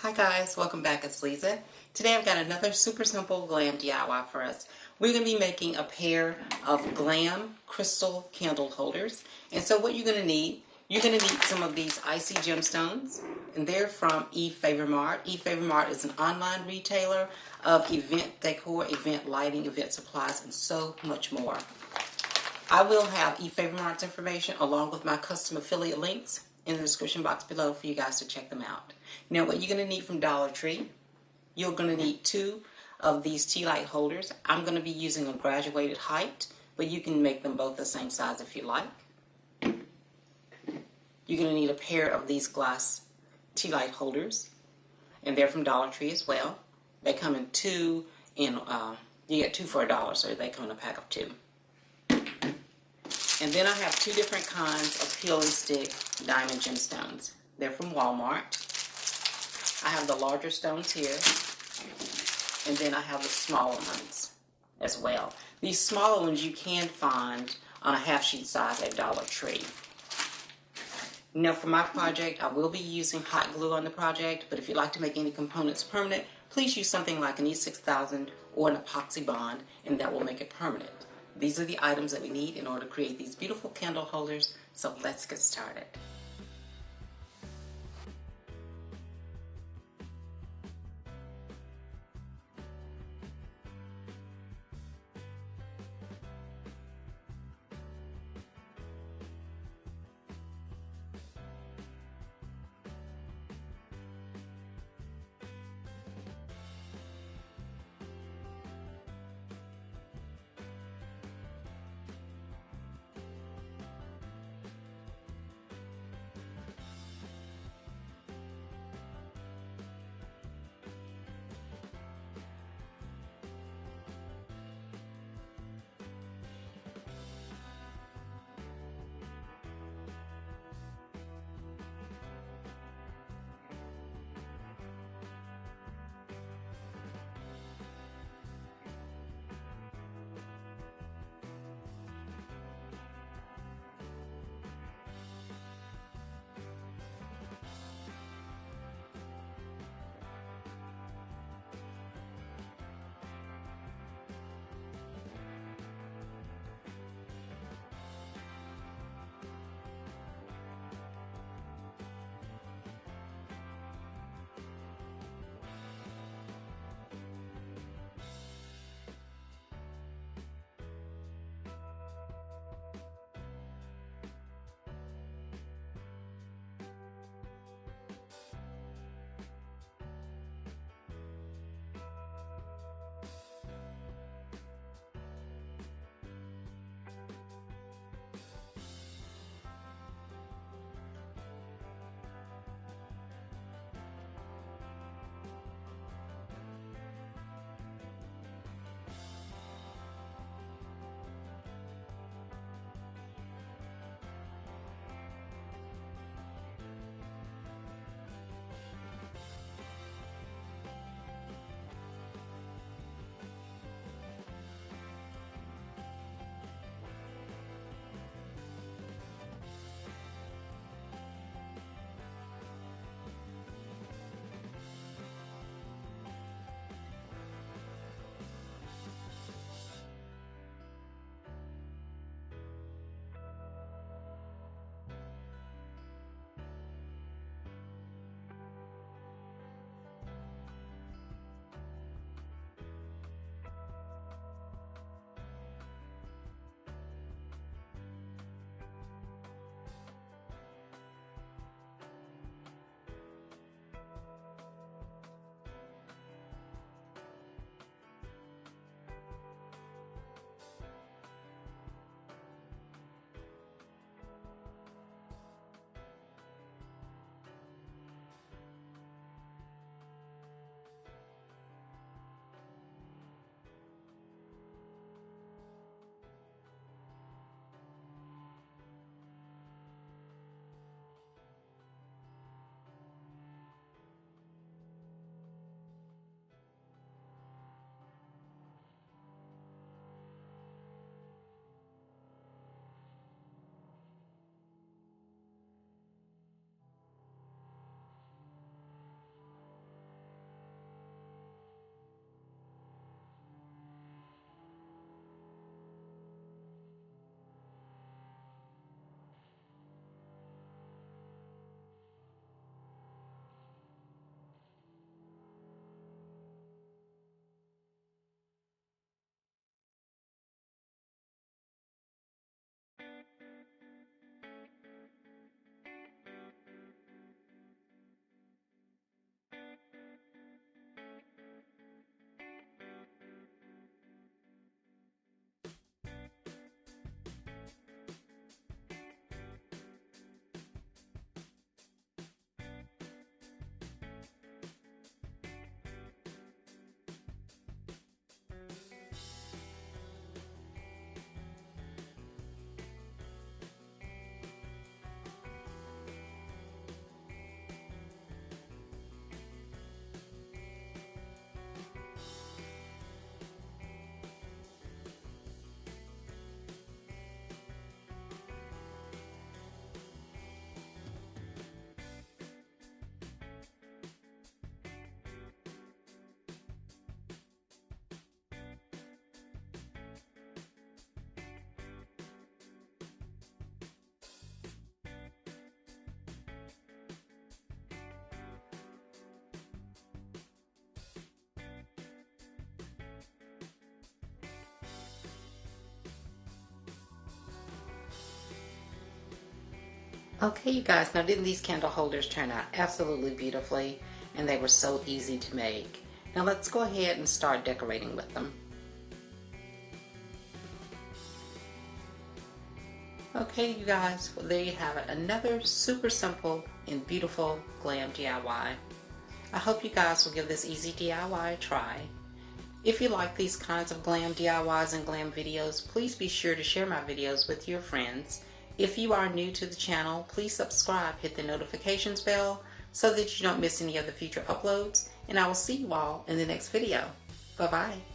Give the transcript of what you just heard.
Hi guys, welcome back. It's Lisa. Today I've got another super simple glam DIY for us. We're going to be making a pair of glam crystal candle holders. And so what you're going to need some of these icy gemstones, and they're from Efavormart. Efavormart is an online retailer of event decor, event lighting, event supplies, and so much more. I will have Efavormart's information along with my custom affiliate links in the description box below for you guys to check them out. Now what you're going to need from Dollar Tree, you're going to need 2 of these Tealight holders. I'm going to be using a graduated height, but you can make them both the same size if you like. You're going to need a pair of these glass Tealight holders, and they're from Dollar Tree as well. They come in 2, you get 2 for $1, so they come in a pack of 2. And then I have 2 different kinds of peel and stick diamond gemstones. They're from Walmart. I have the larger stones here, and then I have the smaller ones as well. These smaller ones you can find on a half sheet size at Dollar Tree. Now for my project, I will be using hot glue on the project, but if you'd like to make any components permanent, please use something like an E6000 or an epoxy bond, and that will make it permanent. These are the items that we need in order to create these beautiful candle holders, so let's get started. Okay, you guys, now didn't these candle holders turn out absolutely beautifully? And they were so easy to make. Now let's go ahead and start decorating with them. Okay, you guys, well, there you have it. Another super simple and beautiful glam DIY. I hope you guys will give this easy DIY a try. If you like these kinds of glam DIYs and glam videos, please be sure to share my videos with your friends. If you are new to the channel, please subscribe, hit the notifications bell so that you don't miss any of the future uploads, and I will see you all in the next video. Bye-bye.